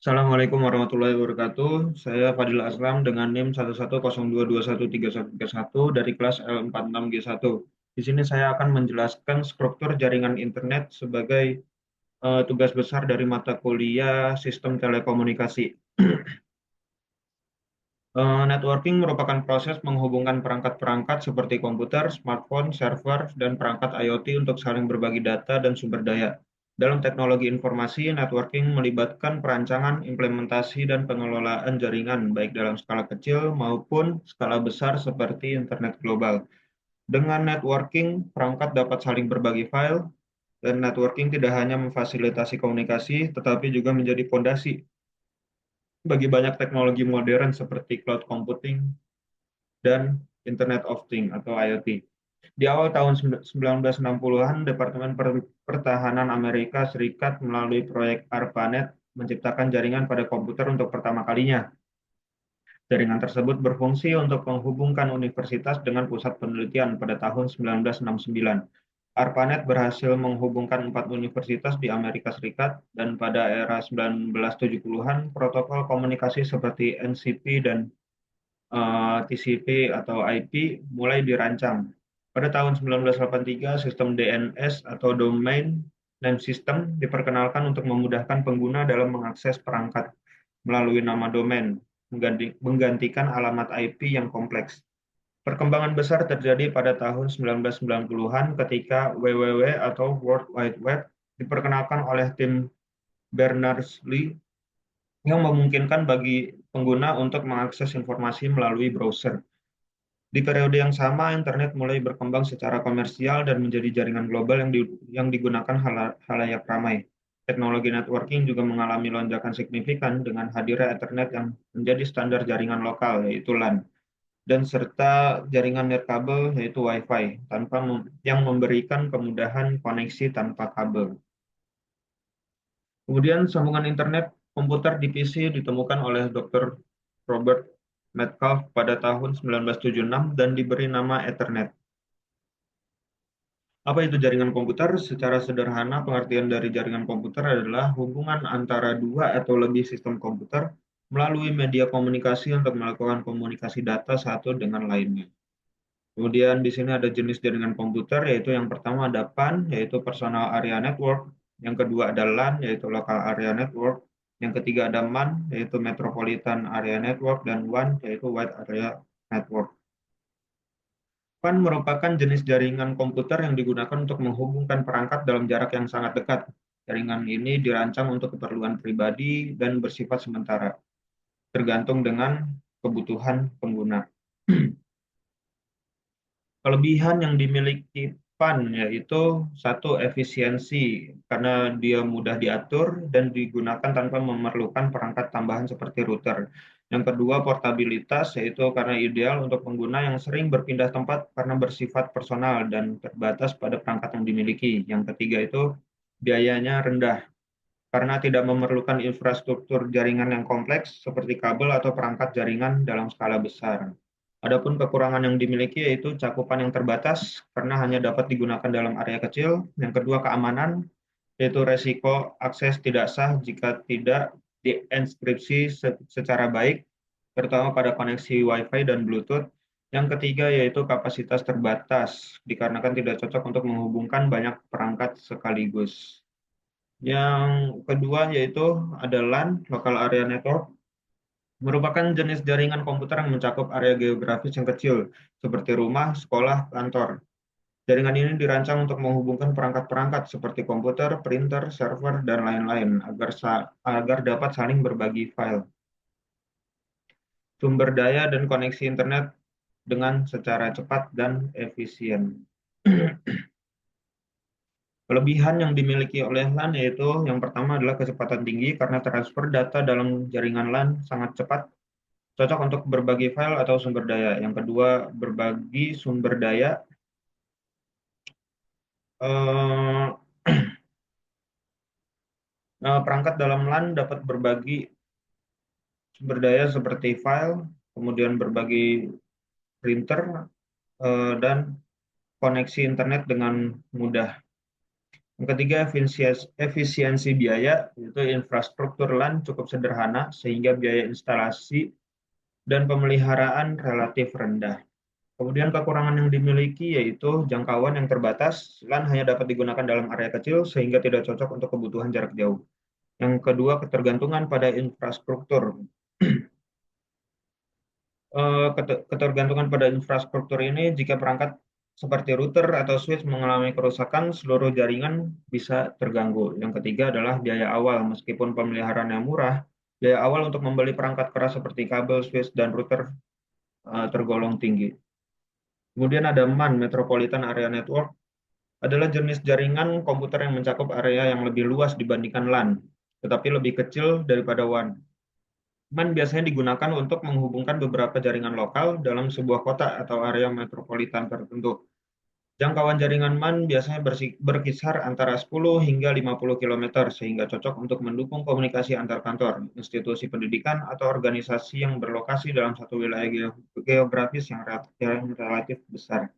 Assalamualaikum warahmatullahi wabarakatuh. Saya Fadil Aslam dengan NIM 110221311 dari kelas L46G1. Di sini saya akan menjelaskan struktur jaringan internet sebagai tugas besar dari mata kuliah Sistem Telekomunikasi. Networking merupakan proses menghubungkan perangkat-perangkat seperti komputer, smartphone, server, dan perangkat IoT untuk saling berbagi data dan sumber daya. Dalam teknologi informasi, networking melibatkan perancangan, implementasi, dan pengelolaan jaringan, baik dalam skala kecil maupun skala besar seperti internet global. Dengan networking, perangkat dapat saling berbagi file, dan networking tidak hanya memfasilitasi komunikasi, tetapi juga menjadi fondasi bagi banyak teknologi modern seperti cloud computing, dan Internet of Things atau IoT. Di awal tahun 1960-an, Departemen Pertahanan Amerika Serikat melalui proyek ARPANET menciptakan jaringan pada komputer untuk pertama kalinya. Jaringan tersebut berfungsi untuk menghubungkan universitas dengan pusat penelitian pada tahun 1969. ARPANET berhasil menghubungkan 4 universitas di Amerika Serikat, dan pada era 1970-an, protokol komunikasi seperti NCP dan TCP atau IP mulai dirancang. Pada tahun 1983, sistem DNS atau Domain Name System diperkenalkan untuk memudahkan pengguna dalam mengakses perangkat melalui nama domain, menggantikan alamat IP yang kompleks. Perkembangan besar terjadi pada tahun 1990-an ketika WWW atau World Wide Web diperkenalkan oleh tim Berners-Lee yang memungkinkan bagi pengguna untuk mengakses informasi melalui browser. Di periode yang sama, internet mulai berkembang secara komersial dan menjadi jaringan global yang digunakan halayak ramai. Teknologi networking juga mengalami lonjakan signifikan dengan hadirnya Ethernet yang menjadi standar jaringan lokal, yaitu LAN, dan serta jaringan nirkabel, yaitu Wi-Fi, yang memberikan kemudahan koneksi tanpa kabel. Kemudian sambungan internet komputer di PC ditemukan oleh Dr. Robert Metcalf pada tahun 1976 dan diberi nama Ethernet. Apa itu jaringan komputer? Secara sederhana, pengertian dari jaringan komputer adalah hubungan antara dua atau lebih sistem komputer melalui media komunikasi untuk melakukan komunikasi data satu dengan lainnya. Kemudian di sini ada jenis jaringan komputer, yaitu yang pertama ada PAN, yaitu Personal Area Network. Yang kedua ada LAN, yaitu Local Area Network. Yang ketiga ada MAN, yaitu Metropolitan Area Network. Dan WAN, yaitu Wide Area Network. PAN merupakan jenis jaringan komputer yang digunakan untuk menghubungkan perangkat dalam jarak yang sangat dekat. Jaringan ini dirancang untuk keperluan pribadi dan bersifat sementara, tergantung dengan kebutuhan pengguna. Kelebihan yang dimiliki PAN yaitu satu efisiensi karena dia mudah diatur dan digunakan tanpa memerlukan perangkat tambahan seperti router. Yang kedua, portabilitas yaitu karena ideal untuk pengguna yang sering berpindah tempat karena bersifat personal dan terbatas pada perangkat yang dimiliki. Yang ketiga itu biayanya rendah karena tidak memerlukan infrastruktur jaringan yang kompleks seperti kabel atau perangkat jaringan dalam skala besar. Adapun kekurangan yang dimiliki yaitu cakupan yang terbatas karena hanya dapat digunakan dalam area kecil. Yang kedua, keamanan, yaitu resiko akses tidak sah jika tidak dienkripsi secara baik, terutama pada koneksi Wi-Fi dan Bluetooth. Yang ketiga yaitu kapasitas terbatas, dikarenakan tidak cocok untuk menghubungkan banyak perangkat sekaligus. Yang kedua yaitu ada LAN, Local Area Network, merupakan jenis jaringan komputer yang mencakup area geografis yang kecil, seperti rumah, sekolah, kantor. Jaringan ini dirancang untuk menghubungkan perangkat-perangkat seperti komputer, printer, server, dan lain-lain agar dapat saling berbagi file, sumber daya, dan koneksi internet dengan secara cepat dan efisien. Kelebihan yang dimiliki oleh LAN yaitu yang pertama adalah kecepatan tinggi karena transfer data dalam jaringan LAN sangat cepat, cocok untuk berbagi file atau sumber daya. Yang kedua, berbagi sumber daya. Eh, Perangkat dalam LAN dapat berbagi sumber daya seperti file, kemudian berbagi printer, dan koneksi internet dengan mudah. Yang ketiga, efisiensi biaya, yaitu infrastruktur LAN cukup sederhana sehingga biaya instalasi dan pemeliharaan relatif rendah. Kemudian kekurangan yang dimiliki yaitu jangkauan yang terbatas, LAN hanya dapat digunakan dalam area kecil sehingga tidak cocok untuk kebutuhan jarak jauh. Yang kedua, ketergantungan pada infrastruktur. Ketergantungan pada infrastruktur ini, jika perangkat seperti router atau switch mengalami kerusakan, seluruh jaringan bisa terganggu. Yang ketiga adalah biaya awal. Meskipun pemeliharaan yang murah, biaya awal untuk membeli perangkat keras seperti kabel, switch, dan router tergolong tinggi. Kemudian ada MAN, Metropolitan Area Network, adalah jenis jaringan komputer yang mencakup area yang lebih luas dibandingkan LAN, tetapi lebih kecil daripada WAN. MAN biasanya digunakan untuk menghubungkan beberapa jaringan lokal dalam sebuah kota atau area metropolitan tertentu. Jangkauan jaringan MAN biasanya berkisar antara 10 hingga 50 km, sehingga cocok untuk mendukung komunikasi antar kantor, institusi pendidikan, atau organisasi yang berlokasi dalam satu wilayah geografis yang relatif besar.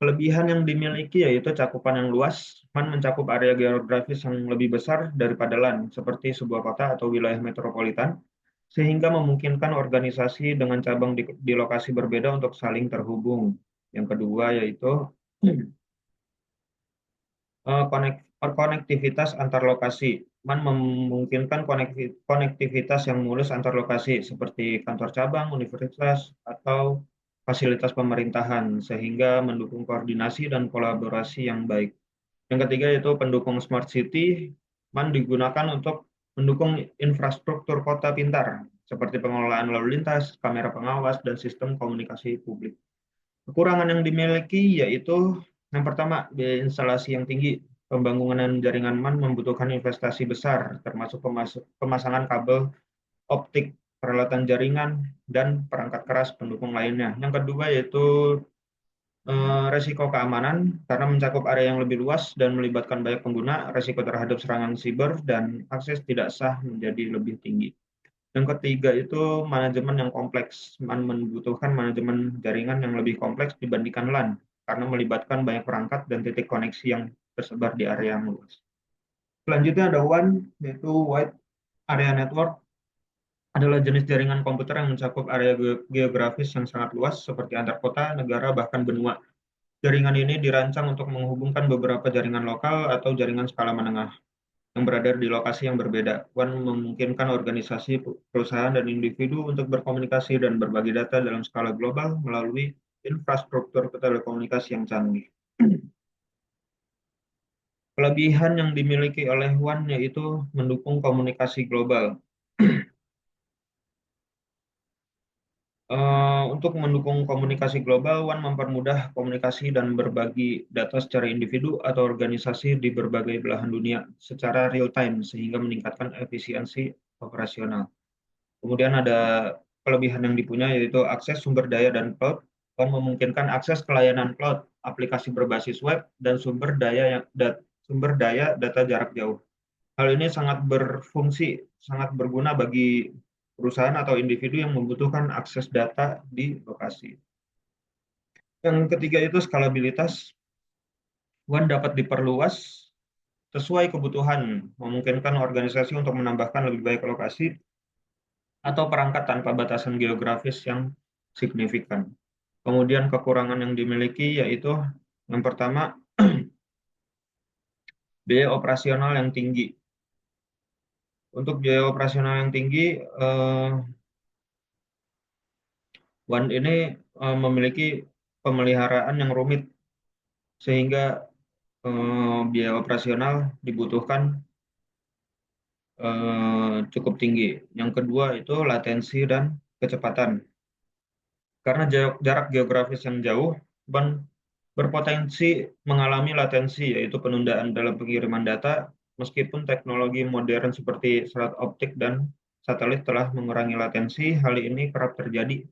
Kelebihan yang dimiliki yaitu cakupan yang luas. MAN mencakup area geografis yang lebih besar daripada LAN, seperti sebuah kota atau wilayah metropolitan, sehingga memungkinkan organisasi dengan cabang di lokasi berbeda untuk saling terhubung. Yang kedua yaitu konektivitas antar lokasi. MAN memungkinkan konektivitas yang mulus antar lokasi, seperti kantor cabang, universitas, atau fasilitas pemerintahan, sehingga mendukung koordinasi dan kolaborasi yang baik. Yang ketiga yaitu pendukung smart city. MAN digunakan untuk mendukung infrastruktur kota pintar, seperti pengelolaan lalu lintas, kamera pengawas, dan sistem komunikasi publik. Kekurangan yang dimiliki yaitu yang pertama, biaya instalasi yang tinggi. Pembangunan jaringan MAN membutuhkan investasi besar, termasuk pemasangan kabel optik, peralatan jaringan, dan perangkat keras pendukung lainnya. Yang kedua yaitu resiko keamanan, karena mencakup area yang lebih luas dan melibatkan banyak pengguna, resiko terhadap serangan siber dan akses tidak sah menjadi lebih tinggi. Yang ketiga itu manajemen yang kompleks. MAN membutuhkan manajemen jaringan yang lebih kompleks dibandingkan LAN, karena melibatkan banyak perangkat dan titik koneksi yang tersebar di area yang luas. Selanjutnya ada WAN, yaitu Wide Area Network, adalah jenis jaringan komputer yang mencakup area geografis yang sangat luas, seperti antar kota, negara, bahkan benua. Jaringan ini dirancang untuk menghubungkan beberapa jaringan lokal atau jaringan skala menengah yang berada di lokasi yang berbeda. WAN memungkinkan organisasi, perusahaan, dan individu untuk berkomunikasi dan berbagi data dalam skala global melalui infrastruktur telekomunikasi yang canggih. Kelebihan yang dimiliki oleh WAN yaitu mendukung komunikasi global. Untuk mendukung komunikasi global, WAN mempermudah komunikasi dan berbagi data secara individu atau organisasi di berbagai belahan dunia secara real time, sehingga meningkatkan efisiensi operasional. Kemudian ada kelebihan yang dipunya yaitu akses sumber daya dan cloud. WAN memungkinkan akses ke layanan cloud, aplikasi berbasis web, dan sumber daya data jarak jauh. Hal ini sangat berfungsi, sangat berguna bagi perusahaan atau individu yang membutuhkan akses data di lokasi. Yang ketiga itu skalabilitas. WAN dapat diperluas sesuai kebutuhan, memungkinkan organisasi untuk menambahkan lebih baik lokasi atau perangkat tanpa batasan geografis yang signifikan. Kemudian kekurangan yang dimiliki yaitu yang pertama, biaya operasional yang tinggi. Untuk biaya operasional yang tinggi, WAN ini memiliki pemeliharaan yang rumit, sehingga biaya operasional dibutuhkan cukup tinggi. Yang kedua itu latensi dan kecepatan. Karena jarak geografis yang jauh, WAN berpotensi mengalami latensi, yaitu penundaan dalam pengiriman data, meskipun teknologi modern seperti serat optik dan satelit telah mengurangi latensi. Hal ini kerap terjadi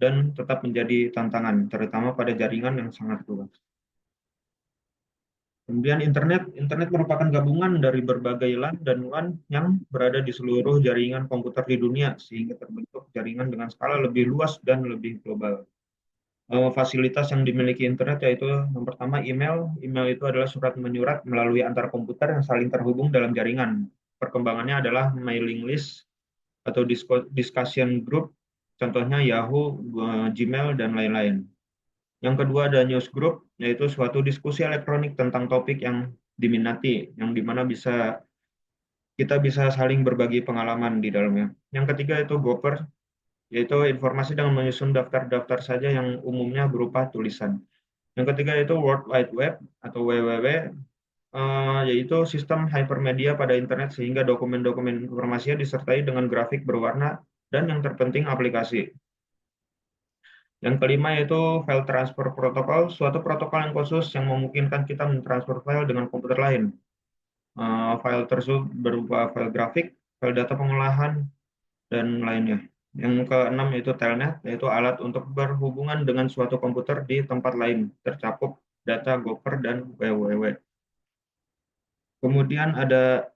dan tetap menjadi tantangan, terutama pada jaringan yang sangat luas. Kemudian internet merupakan gabungan dari berbagai LAN dan WAN yang berada di seluruh jaringan komputer di dunia, sehingga terbentuk jaringan dengan skala lebih luas dan lebih global. Fasilitas yang dimiliki internet yaitu yang pertama email. Email itu adalah surat menyurat melalui antar komputer yang saling terhubung dalam jaringan. Perkembangannya adalah mailing list atau discussion group, contohnya Yahoo, Gmail, dan lain-lain. Yang kedua ada news group, yaitu suatu diskusi elektronik tentang topik yang diminati, yang dimana kita bisa saling berbagi pengalaman di dalamnya. Yang ketiga itu Gopher, yaitu informasi dengan menyusun daftar-daftar saja yang umumnya berupa tulisan. Yang ketiga itu World Wide Web atau WWW, yaitu sistem hypermedia pada internet sehingga dokumen-dokumen informasinya disertai dengan grafik berwarna dan yang terpenting aplikasi. Yang kelima yaitu file transfer protocol, suatu protokol yang khusus yang memungkinkan kita mentransfer file dengan komputer lain. File tersebut berupa file grafik, file data pengolahan, dan lainnya. Yang keenam yaitu telnet, yaitu alat untuk berhubungan dengan suatu komputer di tempat lain, tercakup data Gopher dan WWW. Kemudian ada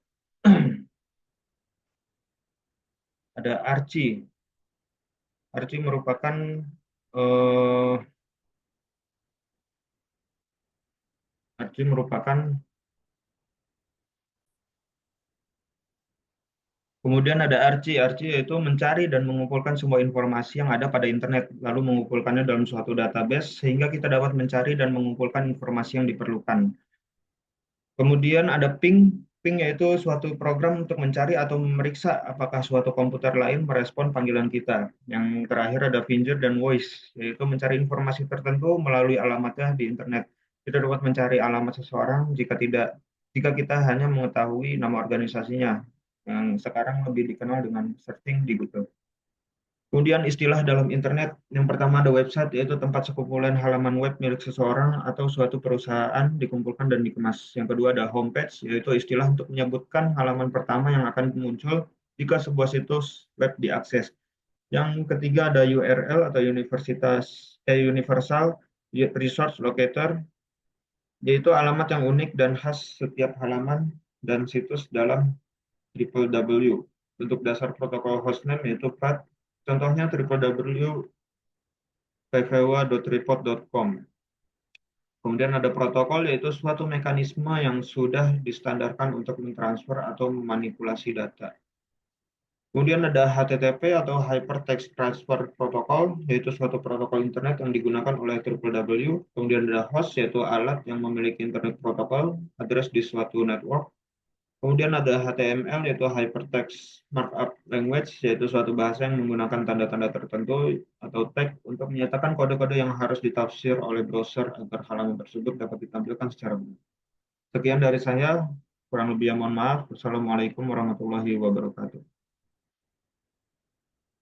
ada Archie. Archie merupakan eh, Archie merupakan Kemudian ada Archie. Archie yaitu mencari dan mengumpulkan semua informasi yang ada pada internet, lalu mengumpulkannya dalam suatu database sehingga kita dapat mencari dan mengumpulkan informasi yang diperlukan. Kemudian ada ping. Ping yaitu suatu program untuk mencari atau memeriksa apakah suatu komputer lain merespon panggilan kita. Yang terakhir ada Finger dan Voice, yaitu mencari informasi tertentu melalui alamatnya di internet. Kita dapat mencari alamat seseorang jika kita hanya mengetahui nama organisasinya, yang sekarang lebih dikenal dengan searching di Google. Kemudian istilah dalam internet, yang pertama ada website, yaitu tempat sekumpulan halaman web milik seseorang atau suatu perusahaan dikumpulkan dan dikemas. Yang kedua ada homepage, yaitu istilah untuk menyebutkan halaman pertama yang akan muncul jika sebuah situs web diakses. Yang ketiga ada URL atau Universal Resource Locator, yaitu alamat yang unik dan khas setiap halaman dan situs dalam www. Untuk dasar protokol hostname yaitu path, contohnya www.pvwa.report.com. Kemudian ada protokol yaitu suatu mekanisme yang sudah distandarkan untuk mentransfer atau memanipulasi data. Kemudian ada HTTP atau Hypertext Transfer Protocol, yaitu suatu protokol internet yang digunakan oleh www. Kemudian ada host, yaitu alat yang memiliki internet protokol, address di suatu network. Kemudian ada HTML, yaitu Hypertext Markup Language, yaitu suatu bahasa yang menggunakan tanda-tanda tertentu atau tag untuk menyatakan kode-kode yang harus ditafsir oleh browser agar halaman tersebut dapat ditampilkan secara benar. Sekian dari saya, kurang lebih mohon maaf. Wassalamualaikum warahmatullahi wabarakatuh.